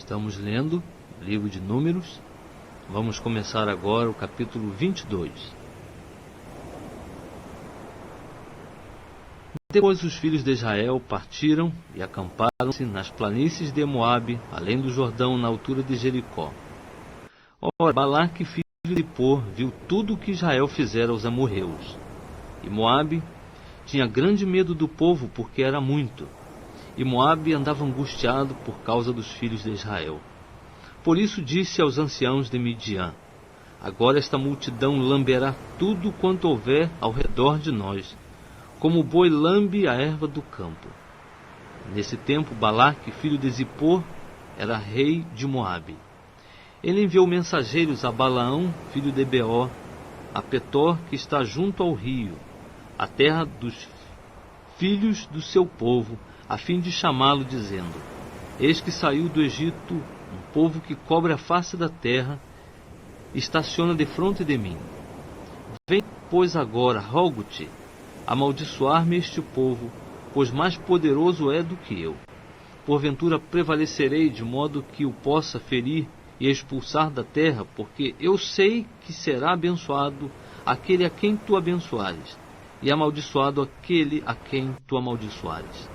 Estamos lendo o livro de Números. Vamos começar agora o capítulo 22. Depois os filhos de Israel partiram e acamparam-se nas planícies de Moabe, além do Jordão, na altura de Jericó. Ora, Balaque, filho de Zippor, viu tudo o que Israel fizera aos amorreus. E Moabe tinha grande medo do povo, porque era muito. E Moabe andava angustiado por causa dos filhos de Israel. Por isso disse aos anciãos de Midian: agora esta multidão lamberá tudo quanto houver ao redor de nós, como o boi lambe a erva do campo. Nesse tempo, Balaque, filho de Zippor, era rei de Moabe. Ele enviou mensageiros a Balaão, filho de Beor, a Petor, que está junto ao rio, a terra dos filhos do seu povo, a fim de chamá-lo, dizendo: eis que saiu do Egito um povo que cobre a face da terra, estaciona defronte de mim. Vem, pois, agora, rogo-te, amaldiçoar-me este povo, pois mais poderoso é do que eu. Porventura prevalecerei de modo que o possa ferir e expulsar da terra, porque eu sei que será abençoado aquele a quem tu abençoares, e amaldiçoado aquele a quem tu amaldiçoares.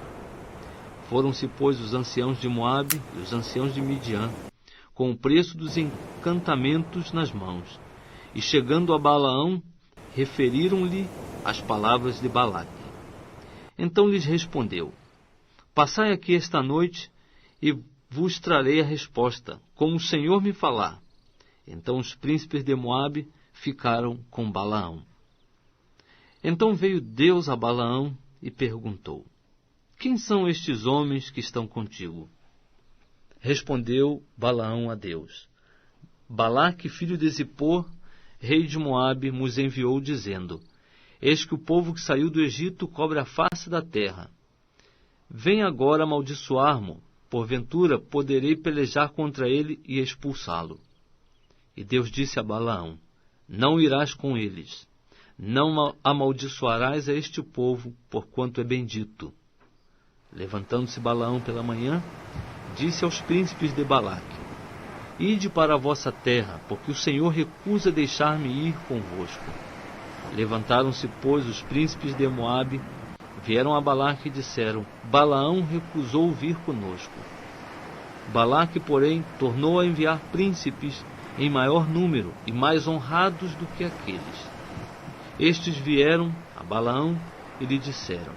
Foram-se, pois, os anciãos de Moabe e os anciãos de Midian, com o preço dos encantamentos nas mãos, e chegando a Balaão, referiram-lhe as palavras de Balaque. Então lhes respondeu: passai aqui esta noite, e vos trarei a resposta, como o Senhor me falar. Então os príncipes de Moabe ficaram com Balaão. Então veio Deus a Balaão e perguntou: quem são estes homens que estão contigo? Respondeu Balaão a Deus: Balaque, filho de Zippor, rei de Moabe, nos enviou, dizendo: eis que o povo que saiu do Egito cobre a face da terra. Vem agora amaldiçoar-mo, porventura poderei pelejar contra ele e expulsá-lo. E Deus disse a Balaão: não irás com eles, não amaldiçoarás a este povo, porquanto é bendito. Levantando-se Balaão pela manhã, disse aos príncipes de Balaque: ide para a vossa terra, porque o Senhor recusa deixar-me ir convosco. Levantaram-se, pois, os príncipes de Moabe, vieram a Balaque e disseram: Balaão recusou vir conosco. Balaque, porém, tornou a enviar príncipes em maior número e mais honrados do que aqueles. Estes vieram a Balaão e lhe disseram: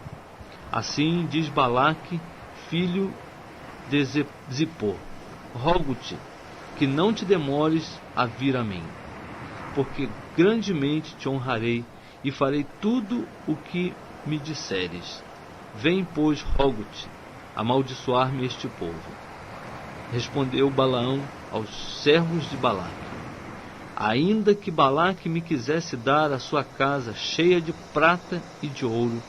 assim diz Balaque, filho de Zippor: rogo-te que não te demores a vir a mim, porque grandemente te honrarei e farei tudo o que me disseres. Vem, pois, rogo-te, amaldiçoar-me este povo. Respondeu Balaão aos servos de Balaque: ainda que Balaque me quisesse dar a sua casa cheia de prata e de ouro,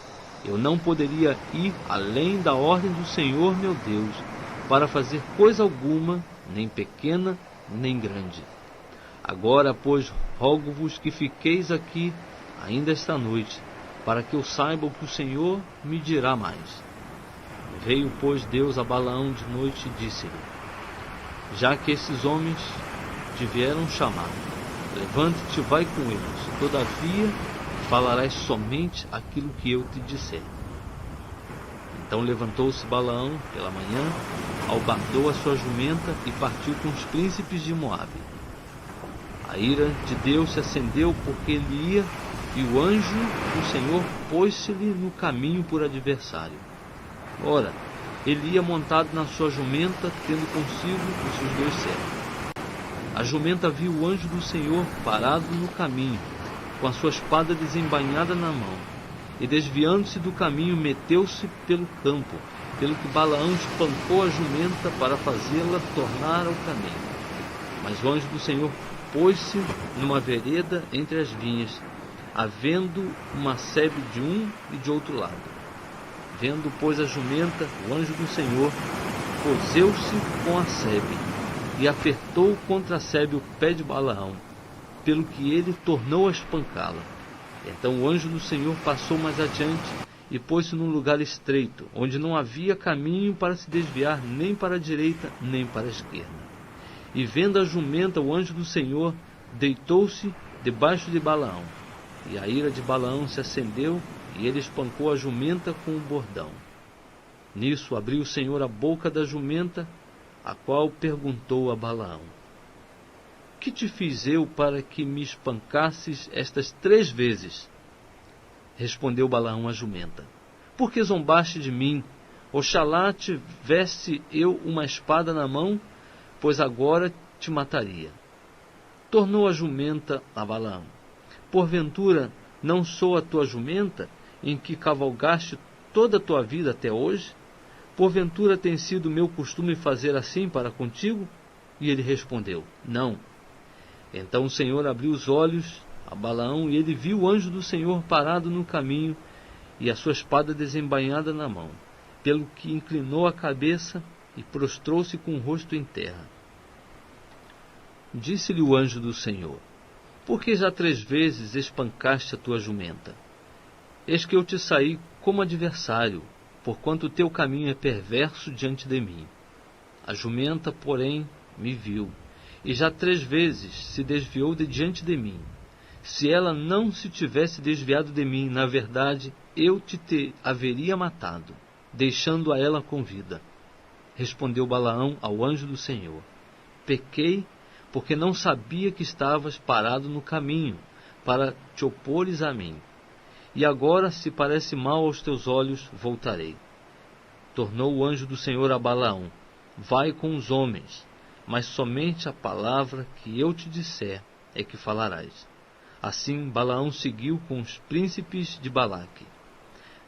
eu não poderia ir além da ordem do Senhor meu Deus, para fazer coisa alguma, nem pequena, nem grande. Agora, pois, rogo-vos que fiqueis aqui ainda esta noite, para que eu saiba o que o Senhor me dirá mais. Veio, pois, Deus a Balaão de noite e disse-lhe: já que esses homens te vieram chamar, levante-te e vai com eles, todavia falarás somente aquilo que eu te disser. Então levantou-se Balaão pela manhã, albardou a sua jumenta e partiu com os príncipes de Moabe. A ira de Deus se acendeu porque ele ia, e o anjo do Senhor pôs-se-lhe no caminho por adversário. Ora, ele ia montado na sua jumenta, tendo consigo os seus 2 servos. A jumenta viu o anjo do Senhor parado no caminho, com a sua espada desembainhada na mão, e desviando-se do caminho, meteu-se pelo campo, pelo que Balaão espancou a jumenta para fazê-la tornar ao caminho. Mas o anjo do Senhor pôs-se numa vereda entre as vinhas, havendo uma sebe de um e de outro lado. Vendo, pois, a jumenta, o anjo do Senhor coseu-se com a sebe, e apertou contra a sebe o pé de Balaão, pelo que ele tornou a espancá-la. Então o anjo do Senhor passou mais adiante e pôs-se num lugar estreito, onde não havia caminho para se desviar nem para a direita, nem para a esquerda. E vendo a jumenta, o anjo do Senhor deitou-se debaixo de Balaão. E a ira de Balaão se acendeu, e ele espancou a jumenta com o bordão. Nisso abriu o Senhor a boca da jumenta, a qual perguntou a Balaão: que te fiz eu para que me espancasses estas 3 vezes? Respondeu Balaão à jumenta: porque zombaste de mim? Oxalá tivesse eu uma espada na mão, pois agora te mataria. Tornou a jumenta a Balaão: porventura não sou a tua jumenta, em que cavalgaste toda a tua vida até hoje? Porventura tem sido meu costume fazer assim para contigo? E ele respondeu: não. Então o Senhor abriu os olhos a Balaão, e ele viu o anjo do Senhor parado no caminho, e a sua espada desembainhada na mão, pelo que inclinou a cabeça e prostrou-se com o rosto em terra. Disse-lhe o anjo do Senhor: por que já 3 vezes espancaste a tua jumenta? Eis que eu te saí como adversário, porquanto o teu caminho é perverso diante de mim. A jumenta, porém, me viu, e já 3 vezes se desviou de diante de mim. Se ela não se tivesse desviado de mim, na verdade, eu te haveria matado, deixando a ela com vida. Respondeu Balaão ao anjo do Senhor: pequei, porque não sabia que estavas parado no caminho, para te opores a mim. E agora, se parece mal aos teus olhos, voltarei. Tornou o anjo do Senhor a Balaão: vai com os homens, mas somente a palavra que eu te disser é que falarás. Assim Balaão seguiu com os príncipes de Balaque.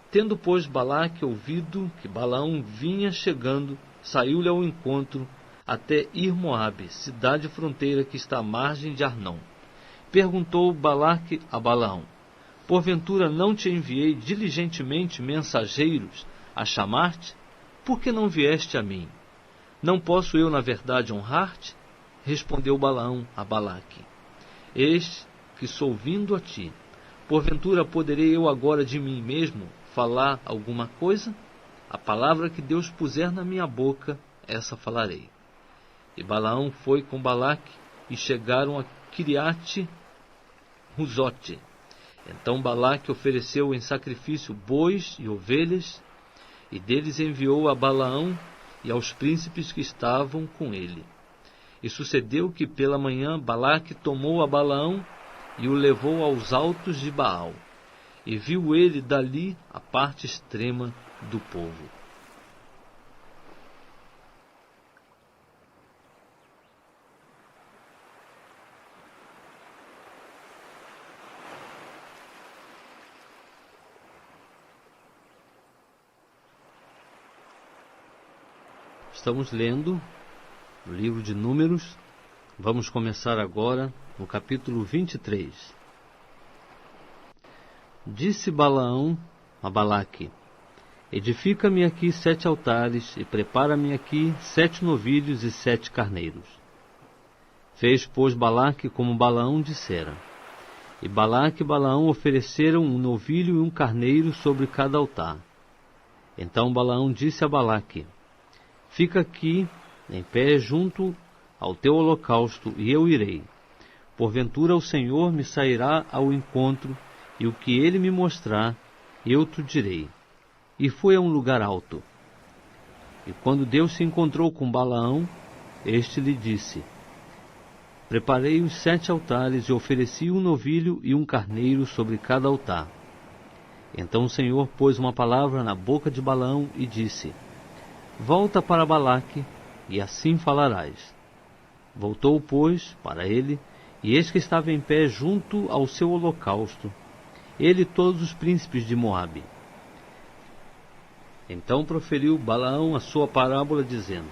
Tendo, pois, Balaque ouvido que Balaão vinha chegando, saiu-lhe ao encontro até ir Moabe, cidade fronteira que está à margem de Arnão. Perguntou Balaque a Balaão: porventura não te enviei diligentemente mensageiros a chamar-te? Por que não vieste a mim? Não posso eu, na verdade, honrar-te? Respondeu Balaão a Balaque: eis que sou vindo a ti. Porventura poderei eu agora de mim mesmo falar alguma coisa? A palavra que Deus puser na minha boca, essa falarei. E Balaão foi com Balaque, e chegaram a Quiriate-Huzote. Então Balaque ofereceu em sacrifício bois e ovelhas, e deles enviou a Balaão e aos príncipes que estavam com ele. E sucedeu que pela manhã Balaque tomou a Balaão e o levou aos altos de Baal, e viu ele dali a parte extrema do povo. Estamos lendo o livro de Números. Vamos começar agora no capítulo 23. Disse Balaão a Balaque: edifica-me aqui 7 altares e prepara-me aqui 7 novilhos e 7 carneiros. Fez, pois, Balaque como Balaão dissera. E Balaque e Balaão ofereceram um novilho e um carneiro sobre cada altar. Então Balaão disse a Balaque: fica aqui em pé junto ao teu holocausto, e eu irei. Porventura o Senhor me sairá ao encontro, e o que ele me mostrar, eu te direi. E foi a um lugar alto. E quando Deus se encontrou com Balaão, este lhe disse: preparei os 7 altares e ofereci um novilho e um carneiro sobre cada altar. Então o Senhor pôs uma palavra na boca de Balaão e disse: volta para Balaque, e assim falarás. Voltou, pois, para ele, e eis que estava em pé junto ao seu holocausto, ele e todos os príncipes de Moabe. Então proferiu Balaão a sua parábola, dizendo: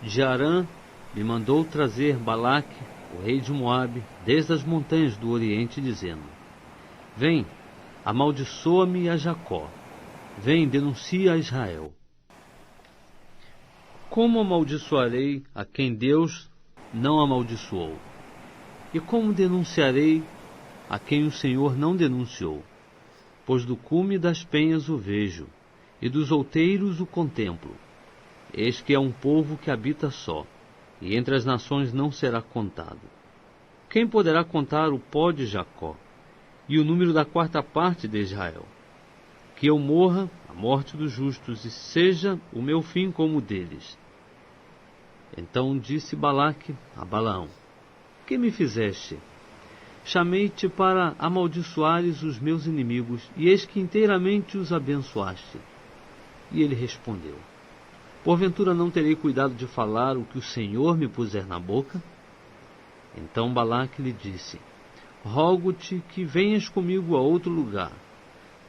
de Arã me mandou trazer Balaque, o rei de Moabe, desde as montanhas do Oriente, dizendo: vem, amaldiçoa-me a Jacó, vem, denuncia a Israel. Como amaldiçoarei a quem Deus não amaldiçoou? E como denunciarei a quem o Senhor não denunciou? pois do cume das penhas o vejo, e dos outeiros o contemplo. Eis que é um povo que habita só, e entre as nações não será contado. Quem poderá contar o pó de Jacó, e o número da quarta parte de Israel? Que eu morra a morte dos justos, e seja o meu fim como o deles. Então disse Balaque a Balaão: Que me fizeste? Chamei-te para amaldiçoares os meus inimigos, e eis que inteiramente os abençoaste. E ele respondeu: Porventura não terei cuidado de falar o que o Senhor me puser na boca? Então Balaque lhe disse: Rogo-te que venhas comigo a outro lugar,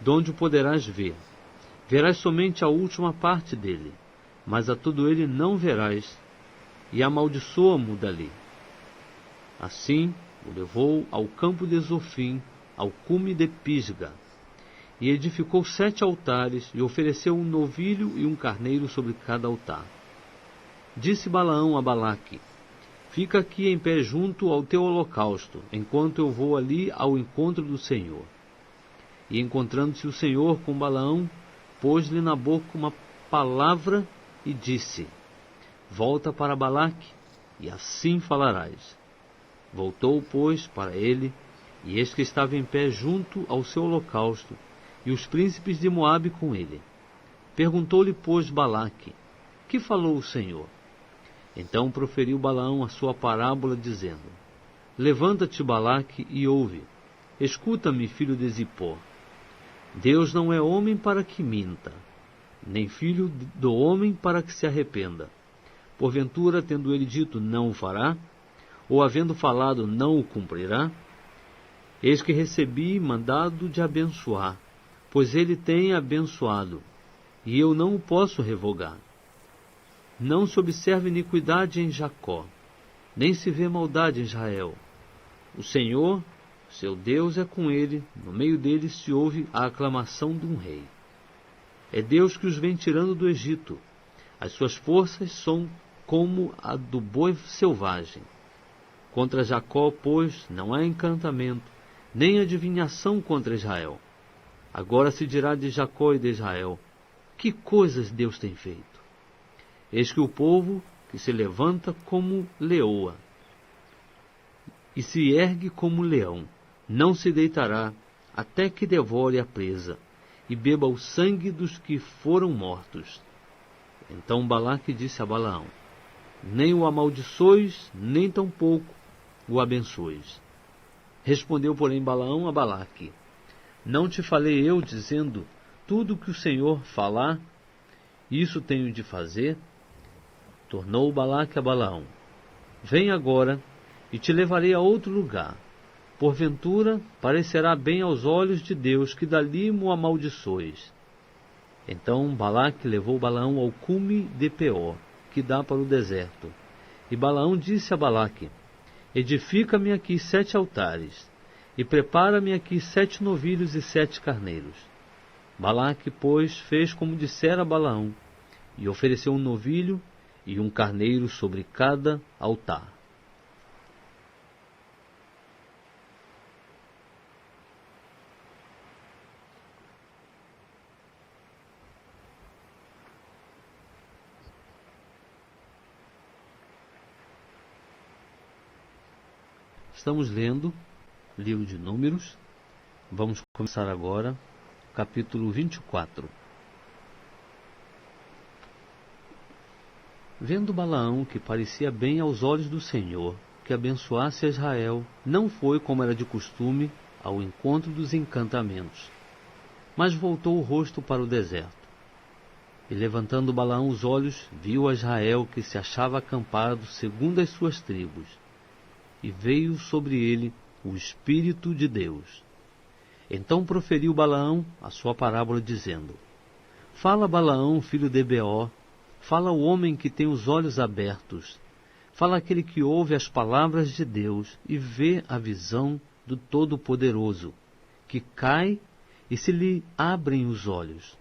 donde o poderás ver. Verás somente a última parte dele, mas a todo ele não verás, e amaldiçoa-mo dali. Assim o levou ao campo de Zofim, ao cume de Pisga, e edificou 7 altares, e ofereceu um novilho e um carneiro sobre cada altar. Disse Balaão a Balaque: Fica aqui em pé junto ao teu holocausto, enquanto eu vou ali ao encontro do Senhor. E encontrando-se o Senhor com Balaão, pôs-lhe na boca uma palavra e disse: Volta para Balaque, e assim falarás. Voltou, pois, para ele, e eis que estava em pé junto ao seu holocausto, e os príncipes de Moabe com ele. Perguntou-lhe, pois, Balaque: Que falou o Senhor? Então proferiu Balaão a sua parábola, dizendo: Levanta-te, Balaque, e ouve. Escuta-me, filho de Zippor. Deus não é homem para que minta, nem filho do homem para que se arrependa. Porventura, tendo ele dito, não o fará? Ou havendo falado, não o cumprirá? Eis que recebi mandado de abençoar, pois ele tem abençoado, e eu não o posso revogar. Não se observa iniquidade em Jacó, nem se vê maldade em Israel. O Senhor, seu Deus, é com ele, no meio dele se ouve a aclamação de um rei. É Deus que os vem tirando do Egito. As suas forças são como a do boi selvagem. Contra Jacó, pois, não há encantamento, nem adivinhação contra Israel. Agora se dirá de Jacó e de Israel: Que coisas Deus tem feito! Eis que o povo que se levanta como leoa, e se ergue como leão, não se deitará, até que devore a presa, e beba o sangue dos que foram mortos. Então Balaque disse a Balaão: Nem o amaldiçoes, nem tampouco o abençoes. Respondeu, porém, Balaão a Balaque: Não te falei eu, dizendo: Tudo que o Senhor falar, isso tenho de fazer? Tornou Balaque a Balaão: Vem agora, e te levarei a outro lugar. Porventura, parecerá bem aos olhos de Deus que dali mo amaldiçoes. Então Balaque levou Balaão ao cume de Peor, que dá para o deserto. E Balaão disse a Balaque: Edifica-me aqui 7 altares, e prepara-me aqui 7 novilhos e 7 carneiros. Balaque, pois, fez como dissera Balaão, e ofereceu um novilho e um carneiro sobre cada altar. Estamos lendo o livro de Números. Vamos começar agora o capítulo 24. Vendo Balaão que parecia bem aos olhos do Senhor que abençoasse a Israel, não foi, como era de costume, ao encontro dos encantamentos, mas voltou o rosto para o deserto. E levantando Balaão os olhos, viu a Israel que se achava acampado segundo as suas tribos, e veio sobre ele o Espírito de Deus. Então proferiu Balaão a sua parábola, dizendo: Fala, Balaão, filho de Beor, fala o homem que tem os olhos abertos, fala aquele que ouve as palavras de Deus e vê a visão do Todo-Poderoso, que cai e se lhe abrem os olhos.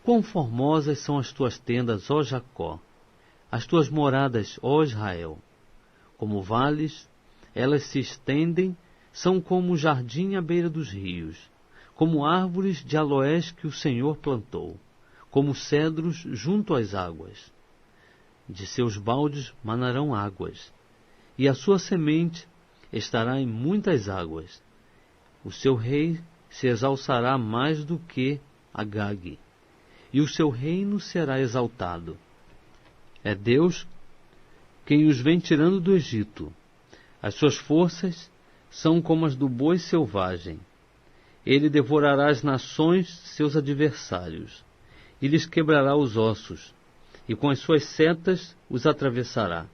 Quão formosas são as tuas tendas, ó Jacó, as tuas moradas, ó Israel! Como vales, elas se estendem, são como o jardim à beira dos rios, como árvores de aloés que o Senhor plantou, como cedros junto às águas. De seus baldes manarão águas, e a sua semente estará em muitas águas. O seu rei se exalçará mais do que Agag, e o seu reino será exaltado. É Deus quem os vem tirando do Egito. As suas forças são como as do boi selvagem. Ele devorará as nações, seus adversários, e lhes quebrará os ossos, e com as suas setas os atravessará.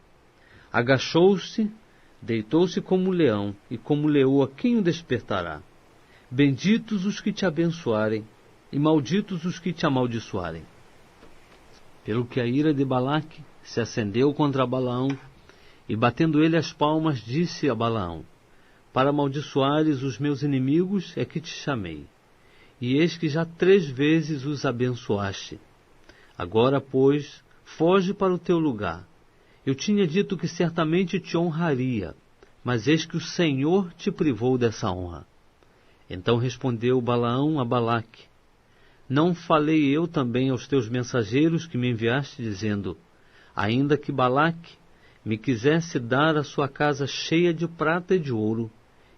Agachou-se, deitou-se como leão, e como leoa quem o despertará? Benditos os que te abençoarem, e malditos os que te amaldiçoarem. Pelo que a ira de Balaque se acendeu contra Balaão, e batendo ele as palmas, disse a Balaão: para amaldiçoares os meus inimigos é que te chamei, e eis que já 3 vezes os abençoaste. Agora, pois, foge para o teu lugar. Eu tinha dito que certamente te honraria, mas eis que o Senhor te privou dessa honra. Então respondeu Balaão a Balaque: não falei eu também aos teus mensageiros que me enviaste, dizendo: ainda que Balaque me quisesse dar a sua casa cheia de prata e de ouro,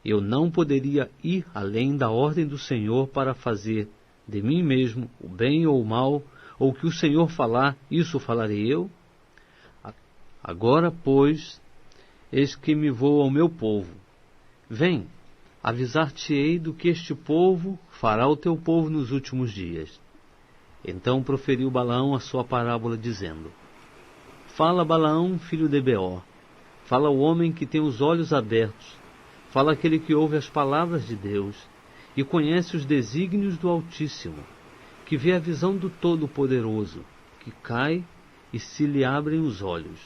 eu não poderia ir além da ordem do Senhor para fazer de mim mesmo o bem ou o mal, ou o que o Senhor falar, isso falarei eu? Agora, pois, eis que me vou ao meu povo. Vem, avisar-te-ei do que este povo fará ao teu povo nos últimos dias. Então proferiu Balaão a sua parábola, dizendo: fala, Balaão, filho de Beor, fala o homem que tem os olhos abertos, fala aquele que ouve as palavras de Deus e conhece os desígnios do Altíssimo, que vê a visão do Todo-Poderoso, que cai e se lhe abrem os olhos.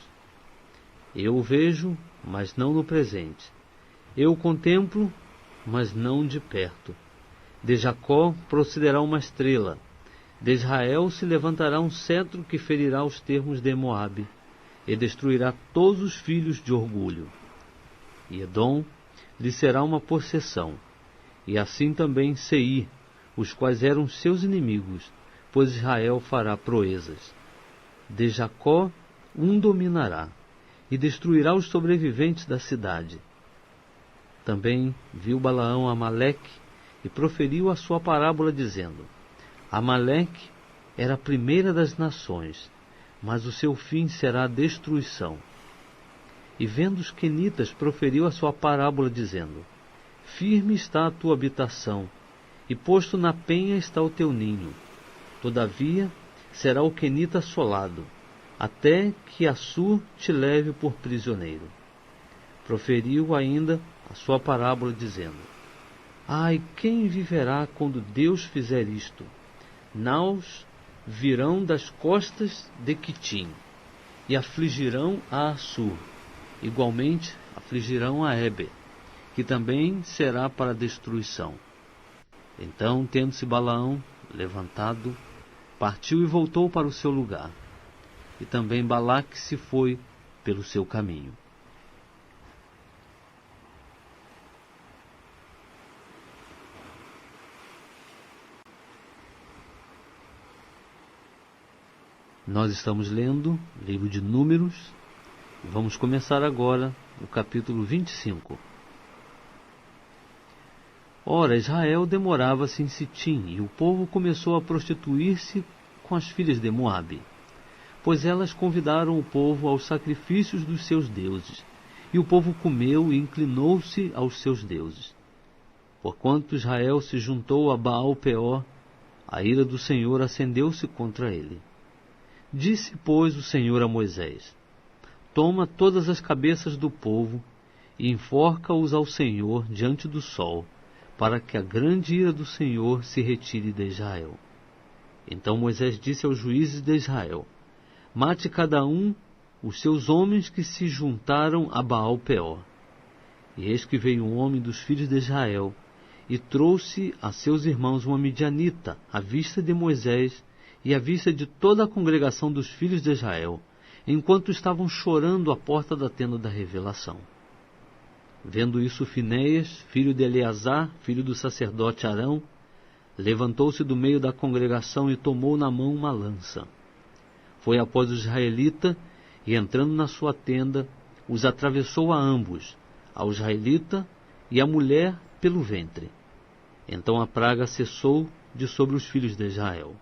Eu o vejo, mas não no presente. Eu o contemplo, mas não de perto. De Jacó procederá uma estrela. De Israel se levantará um cetro que ferirá os termos de Moabe e destruirá todos os filhos de orgulho. E Edom lhe será uma possessão, e assim também Seir, os quais eram seus inimigos, pois Israel fará proezas. De Jacó um dominará, e destruirá os sobreviventes da cidade. Também viu Balaão Amaleque, e proferiu a sua parábola, dizendo: Amaleque era a primeira das nações, mas o seu fim será a destruição. E vendo os quenitas, proferiu a sua parábola, dizendo: firme está a tua habitação, e posto na penha está o teu ninho. Todavia será o quenita assolado, até que Assur te leve por prisioneiro. Proferiu ainda a sua parábola, dizendo: ai, quem viverá quando Deus fizer isto? Naus virão das costas de Quitim, e afligirão a Assur. Igualmente afligirão a Eber, que também será para destruição. Então, tendo-se Balaão levantado, partiu e voltou para o seu lugar. E também Balaque se foi pelo seu caminho. Nós estamos lendo o livro de Números. Vamos começar agora o capítulo 25. Ora, Israel demorava-se em Sitim, e o povo começou a prostituir-se com as filhas de Moabe, pois elas convidaram o povo aos sacrifícios dos seus deuses, e o povo comeu e inclinou-se aos seus deuses. Porquanto Israel se juntou a Baal-Peor, a ira do Senhor acendeu-se contra ele. Disse, pois, o Senhor a Moisés: toma todas as cabeças do povo e enforca-os ao Senhor diante do sol, para que a grande ira do Senhor se retire de Israel. Então Moisés disse aos juízes de Israel: mate cada um os seus homens que se juntaram a Baal-Peor. E eis que veio um homem dos filhos de Israel, e trouxe a seus irmãos uma midianita, à vista de Moisés e à vista de toda a congregação dos filhos de Israel, enquanto estavam chorando à porta da tenda da revelação. Vendo isso, Finéias, filho de Eleazar, filho do sacerdote Arão, levantou-se do meio da congregação e tomou na mão uma lança. Foi após o israelita e, entrando na sua tenda, os atravessou a ambos, ao israelita e à mulher pelo ventre. Então a praga cessou de sobre os filhos de Israel.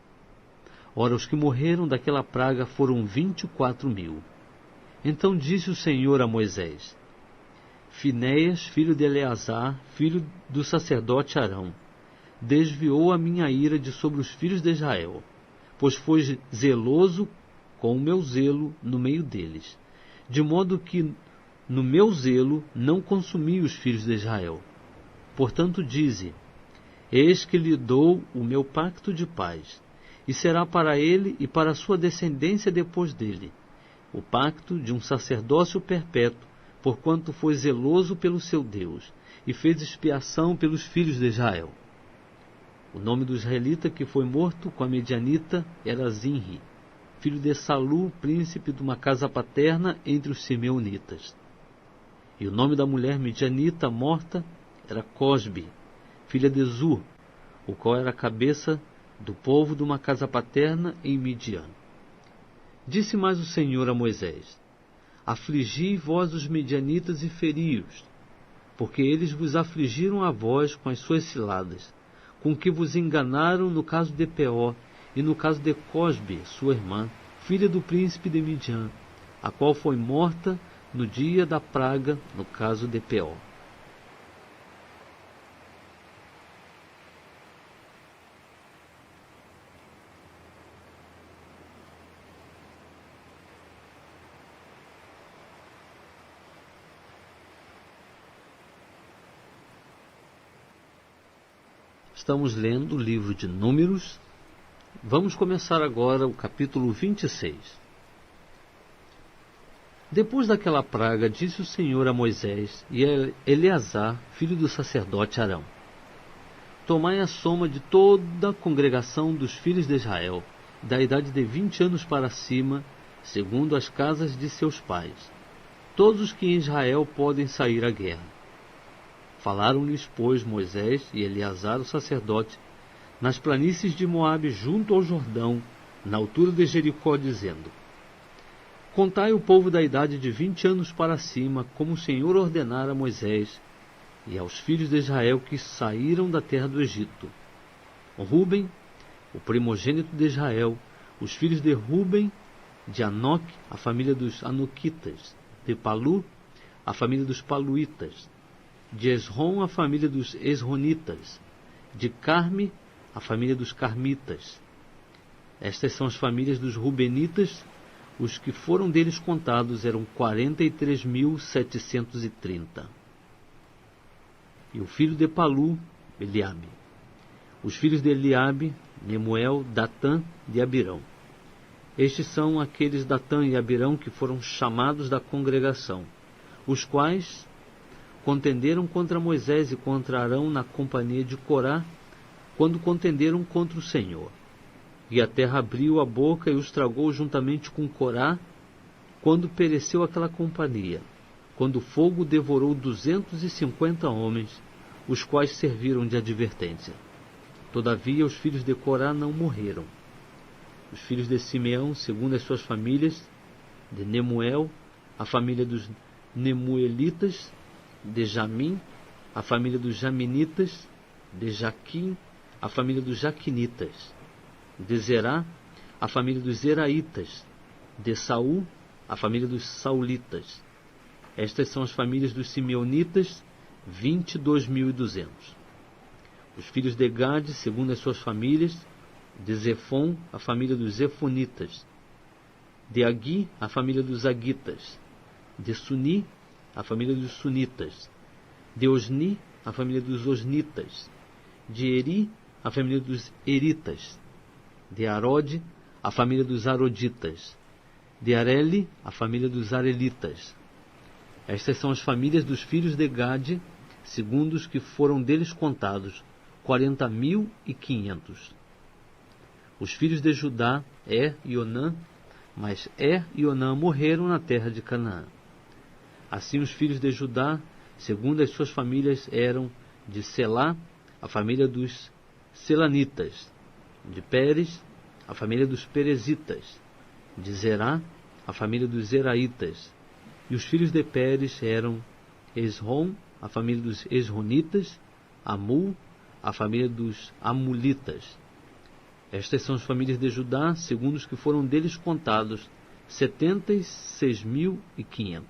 Ora, os que morreram daquela praga foram 24.000. Então disse o Senhor a Moisés: Finéias, filho de Eleazar, filho do sacerdote Arão, desviou a minha ira de sobre os filhos de Israel, pois foi zeloso com o meu zelo no meio deles, de modo que no meu zelo não consumi os filhos de Israel. Portanto dize: Eis que lhe dou o meu pacto de paz, e será para ele e para a sua descendência depois dele, o pacto de um sacerdócio perpétuo, porquanto foi zeloso pelo seu Deus, e fez expiação pelos filhos de Israel. O nome do israelita que foi morto com a medianita era Zinri, filho de Salu, príncipe de uma casa paterna entre os simeonitas. E o nome da mulher medianita morta era Cosbe, filha de Zur, o qual era a cabeça do povo de uma casa paterna em Midian. Disse mais o Senhor a Moisés: Afligi vós os medianitas e feri-os, porque eles vos afligiram a vós com as suas ciladas, com que vos enganaram no caso de Peor e no caso de Cosbe, sua irmã, filha do príncipe de Midian, a qual foi morta no dia da praga no caso de Peor. Estamos lendo o livro de Números. Vamos começar agora o capítulo 26. Depois daquela praga, disse o Senhor a Moisés e a Eleazar, filho do sacerdote Arão: Tomai a soma de toda a congregação dos filhos de Israel, da idade de 20 anos para cima, segundo as casas de seus pais, todos os que em Israel podem sair à guerra. Falaram-lhes, pois, Moisés e Eleazar, o sacerdote, nas planícies de Moabe, junto ao Jordão, na altura de Jericó, dizendo: Contai o povo da idade de 20 anos para cima, como o Senhor ordenara a Moisés e aos filhos de Israel que saíram da terra do Egito. Ruben, o primogênito de Israel, os filhos de Ruben, de Anoque, a família dos Anoquitas, de Palu, a família dos Paluítas, de Esrom, a família dos Esronitas, de Carme, a família dos Carmitas. Estas são as famílias dos Rubenitas. Os que foram deles contados eram 43.730. E o filho de Palu, Eliabe. Os filhos de Eliabe, Nemuel, Datã e Abirão. Estes são aqueles Datã e Abirão que foram chamados da congregação, os quais contenderam contra Moisés e contra Arão na companhia de Corá, quando contenderam contra o Senhor. E a terra abriu a boca e os tragou juntamente com Corá, quando pereceu aquela companhia, quando o fogo devorou 250 homens, os quais serviram de advertência. Todavia os filhos de Corá não morreram. Os filhos de Simeão, segundo as suas famílias, de Nemuel, a família dos Nemuelitas, de Jamim, a família dos Jaminitas, de Jaquim, a família dos Jaquinitas, de Zerá, a família dos Zeraitas, de Saul, a família dos Saulitas. Estas são as famílias dos Simeonitas, 22.200. Os filhos de Gade, segundo as suas famílias, de Zefon, a família dos Zefonitas, de Agui, a família dos Agitas, de Suni, a família dos Sunitas, de Osni, a família dos Osnitas, de Eri, a família dos Eritas, de Arode, a família dos Aroditas, de Areli, a família dos Arelitas. Estas são as famílias dos filhos de Gade, segundo os que foram deles contados, 40.500. Os filhos de Judá, e Onã, mas e Onã morreram na terra de Canaã. Assim os filhos de Judá, segundo as suas famílias, eram de Selá, a família dos Selanitas; de Pérez, a família dos Perezitas; de Zerá, a família dos Zeraitas. E os filhos de Pérez eram Esrom, a família dos Esronitas; Amul, a família dos Amulitas. Estas são as famílias de Judá, segundo os que foram deles contados, 76.500.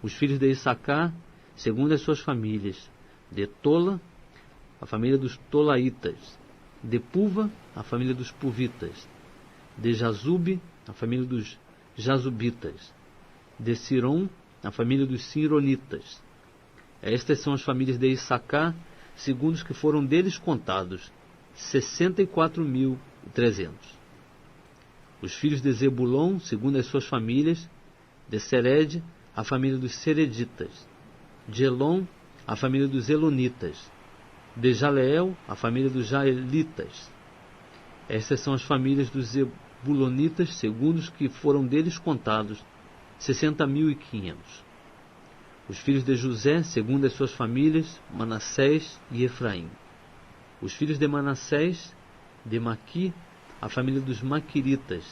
Os filhos de Issacar, segundo as suas famílias: de Tola, a família dos Tolaitas; de Puva, a família dos Puvitas; de Jazube, a família dos Jazubitas; de Sirom, a família dos Sironitas. Estas são as famílias de Issacar, segundo os que foram deles contados, 64.300. Os filhos de Zebulon, segundo as suas famílias: de Sered, a família dos Sereditas; de Elon, a família dos Elonitas; de Jaleel, a família dos Jaelitas. Estas são as famílias dos Zebulonitas, segundo os que foram deles contados, 60.500. Os filhos de José, segundo as suas famílias: Manassés e Efraim. Os filhos de Manassés: de Maqui, a família dos Maquiritas.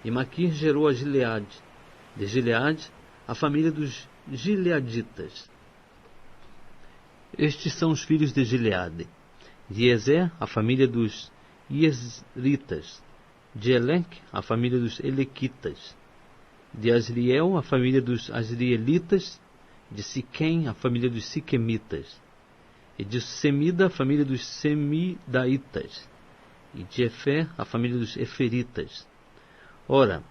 E Maqui gerou a Gileade; de Gileade, a família dos Gileaditas. Estes são os filhos de Gileade: de Ezer, a família dos Iezritas; de Eleque, a família dos Elequitas; de Asriel, a família dos Asrielitas; de Siquém, a família dos Siquemitas; e de Semida, a família dos Semidaitas; e de Efer, a família dos Eferitas. Ora,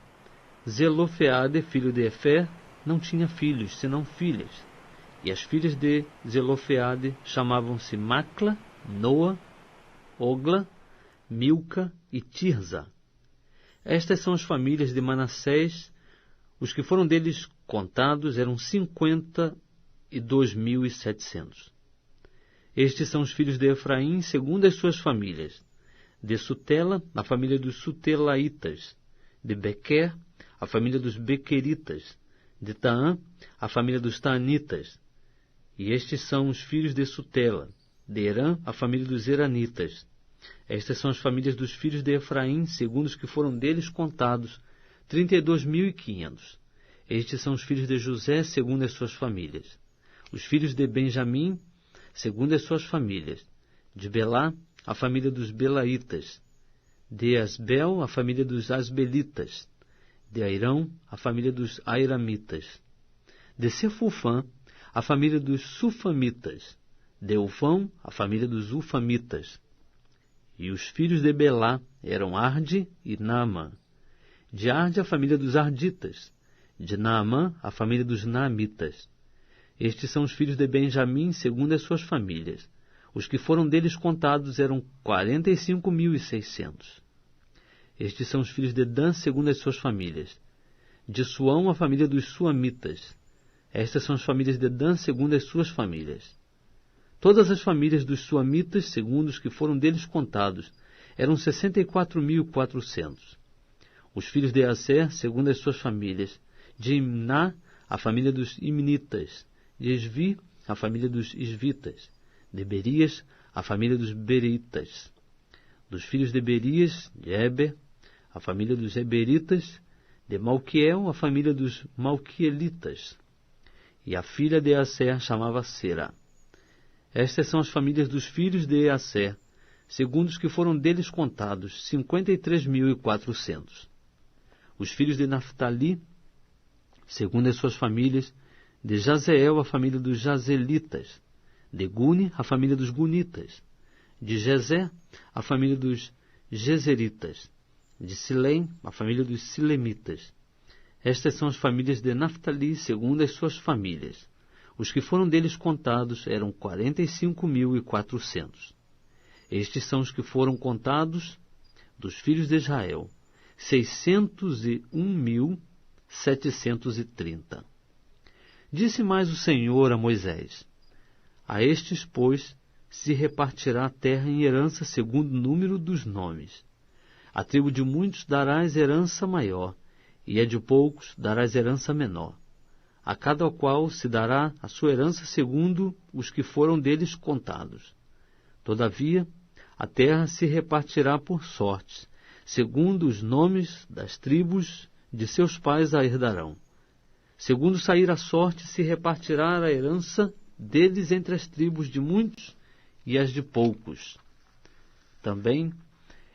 Zelofeade, filho de Efer, não tinha filhos, senão filhas. E as filhas de Zelofeade chamavam-se Macla, Noa, Ogla, Milca e Tirza. Estas são as famílias de Manassés. Os que foram deles contados eram 52.700. Estes são os filhos de Efraim, segundo as suas famílias: de Sutela, a família dos Sutelaitas; de Bequer, a família dos Bequeritas; de Taã, a família dos Taanitas. E estes são os filhos de Sutela: de Herã, a família dos Heranitas. Estas são as famílias dos filhos de Efraim, segundo os que foram deles contados, 32.500. Estes são os filhos de José, segundo as suas famílias. Os filhos de Benjamim, segundo as suas famílias: de Belá, a família dos Belaitas; de Asbel, a família dos Asbelitas; de Airão, a família dos Airamitas; de Sefufã, a família dos Sufamitas; de Ufão, a família dos Ufamitas. E os filhos de Belá eram Arde e Naamã. De Arde, a família dos Arditas; de Naamã, a família dos Naamitas. Estes são os filhos de Benjamim, segundo as suas famílias. Os que foram deles contados eram 45.600. Estes são os filhos de Dan, segundo as suas famílias. De Suão, a família dos Suamitas. Estas são as famílias de Dan, segundo as suas famílias. Todas as famílias dos Suamitas, segundo os que foram deles contados, eram 64.400. Os filhos de Aser, segundo as suas famílias: de Imná, a família dos Imnitas; de Esvi, a família dos Esvitas; de Berias, a família dos Beritas. Dos filhos de Berias: de Eber, a família dos Eberitas; de Malquiel, a família dos Malquielitas. E a filha de Aser chamava Sera. Estas são as famílias dos filhos de Aser, segundo os que foram deles contados, 53.400. Os filhos de Naftali, segundo as suas famílias: de Jazeel, a família dos Jazelitas; de Guni, a família dos Gunitas; de Jezé, a família dos Jezeritas; de Silém, a família dos Silemitas. Estas são as famílias de Naftali, segundo as suas famílias. Os que foram deles contados eram 45.400. Estes são os que foram contados dos filhos de Israel: 601.730. Disse mais o Senhor a Moisés: a estes, pois, se repartirá a terra em herança segundo o número dos nomes. A tribo de muitos darás herança maior, e a de poucos darás herança menor. A cada qual se dará a sua herança segundo os que foram deles contados. Todavia, a terra se repartirá por sortes, segundo os nomes das tribos de seus pais a herdarão. Segundo sair a sorte, se repartirá a herança deles entre as tribos de muitos e as de poucos. Também,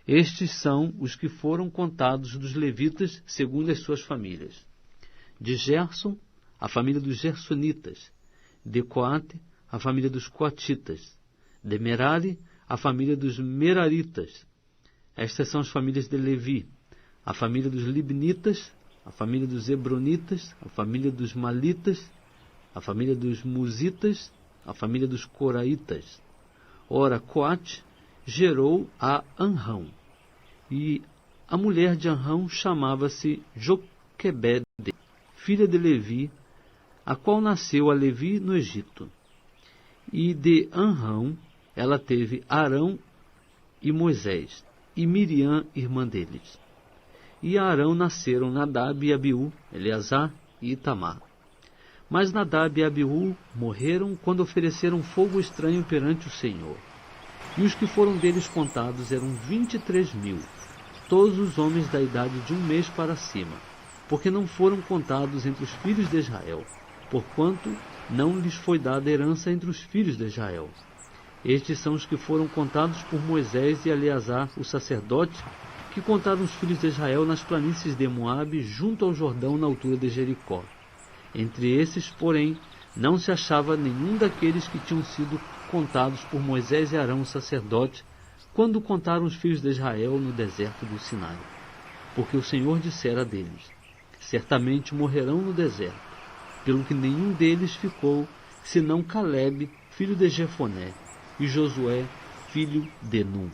estes são os que foram contados dos levitas segundo as suas famílias. De Gerson, a família dos Gersonitas. De Coate, a família dos Coatitas. De Merari, a família dos Meraritas. Estas são as famílias de Levi. A família dos Libnitas, a família dos Hebronitas, a família dos Malitas, a família dos Musitas, a família dos Coraitas. Ora, Coate gerou a Anrão, e a mulher de Anrão chamava-se Joquebede, filha de Levi, a qual nasceu a Levi no Egito. E de Anrão ela teve Arão e Moisés, e Miriam, irmã deles. E a Arão nasceram Nadab e Abiú, Eleazar e Itamar. Mas Nadab e Abiú morreram quando ofereceram fogo estranho perante o Senhor. E os que foram deles contados eram 23.000, todos os homens da idade de 1 mês para cima, porque não foram contados entre os filhos de Israel, porquanto não lhes foi dada herança entre os filhos de Israel. Estes são os que foram contados por Moisés e Eleazar, o sacerdote, que contaram os filhos de Israel nas planícies de Moabe, junto ao Jordão, na altura de Jericó. Entre esses, porém, não se achava nenhum daqueles que tinham sido contados por Moisés e Arão, o sacerdote, quando contaram os filhos de Israel no deserto do Sinai. Porque o Senhor dissera deles: certamente morrerão no deserto, pelo que nenhum deles ficou, senão Calebe, filho de Jefoné, e Josué, filho de Num.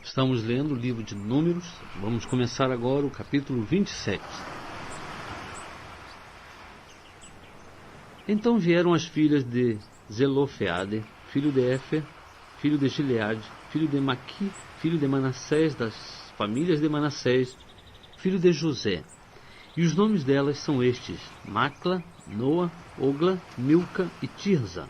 Estamos lendo o livro de Números. Vamos começar agora o capítulo 27. Então vieram as filhas de Zelofeade, filho de Éfer, filho de Gileade, filho de Maqui, filho de Manassés, das famílias de Manassés, filho de José. E os nomes delas são estes: Macla, Noa, Ogla, Milca e Tirza.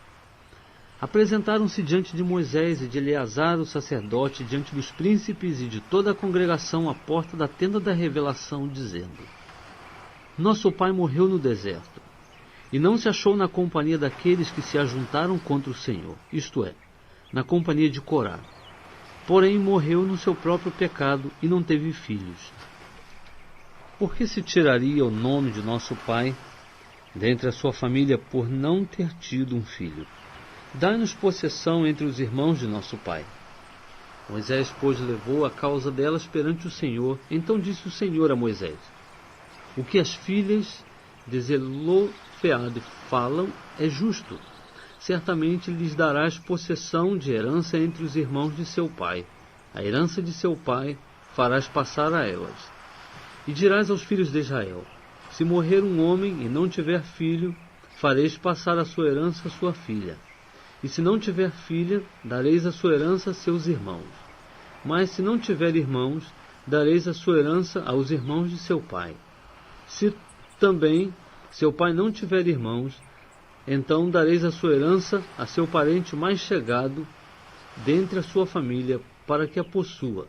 Apresentaram-se diante de Moisés e de Eleazar, o sacerdote, diante dos príncipes e de toda a congregação à porta da tenda da revelação, dizendo: Nosso pai morreu no deserto, e não se achou na companhia daqueles que se ajuntaram contra o Senhor, isto é, na companhia de Corá. Porém morreu no seu próprio pecado e não teve filhos. Por que se tiraria o nome de nosso pai dentre a sua família por não ter tido um filho? Dai-nos possessão entre os irmãos de nosso pai. Moisés, pois, levou a causa delas perante o Senhor. Então disse o Senhor a Moisés: O que as filhas de Zelofeade falam é justo. Certamente lhes darás possessão de herança entre os irmãos de seu pai. A herança de seu pai farás passar a elas. E dirás aos filhos de Israel: Se morrer um homem e não tiver filho, fareis passar a sua herança à sua filha. E se não tiver filha, dareis a sua herança a seus irmãos. Mas se não tiver irmãos, dareis a sua herança aos irmãos de seu pai. Se também seu pai não tiver irmãos, então dareis a sua herança a seu parente mais chegado dentre a sua família, para que a possua.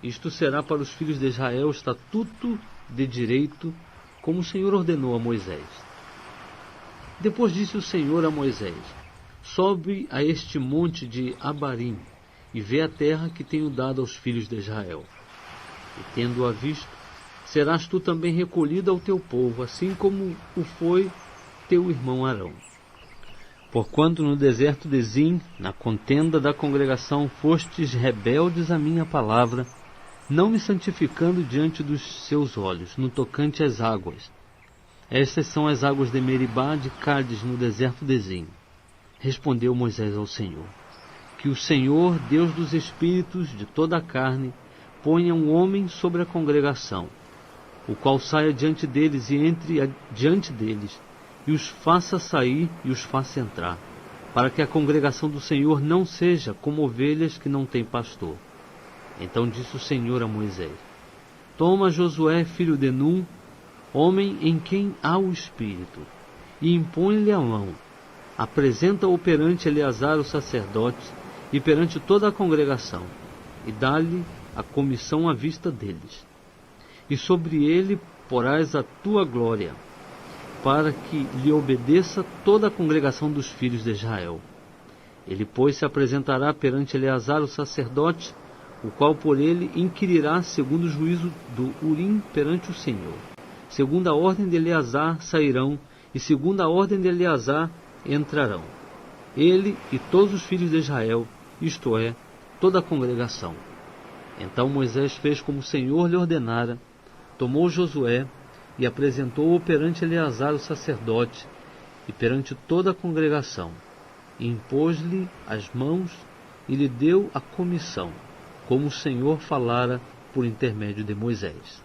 Isto será para os filhos de Israel estatuto de direito, como o Senhor ordenou a Moisés. Depois disse o Senhor a Moisés: Sobe a este monte de Abarim, e vê a terra que tenho dado aos filhos de Israel. E tendo-a visto, serás tu também recolhido ao teu povo, assim como o foi teu irmão Arão. Porquanto no deserto de Zim, na contenda da congregação, fostes rebeldes à minha palavra, não me santificando diante dos seus olhos, no tocante às águas. Estas são as águas de Meribá, de Cádiz, no deserto de Zim. Respondeu Moisés ao Senhor: Que o Senhor, Deus dos espíritos de toda a carne, ponha um homem sobre a congregação, o qual saia diante deles e entre diante deles, e os faça sair e os faça entrar, para que a congregação do Senhor não seja como ovelhas que não têm pastor. Então disse o Senhor a Moisés: Toma Josué, filho de Num, homem em quem há o Espírito, e impõe-lhe a mão. Apresenta-o perante Eleazar o sacerdote e perante toda a congregação, e dá-lhe a comissão à vista deles. E sobre ele porás a tua glória, para que lhe obedeça toda a congregação dos filhos de Israel. Ele, pois, se apresentará perante Eleazar o sacerdote, o qual por ele inquirirá segundo o juízo do Urim perante o Senhor. Segundo a ordem de Eleazar sairão, e segundo a ordem de Eleazar entrarão. Ele e todos os filhos de Israel, isto é, toda a congregação. Então Moisés fez como o Senhor lhe ordenara, tomou Josué e apresentou-o perante Eleazar o sacerdote e perante toda a congregação, e impôs-lhe as mãos e lhe deu a comissão, como o Senhor falara por intermédio de Moisés.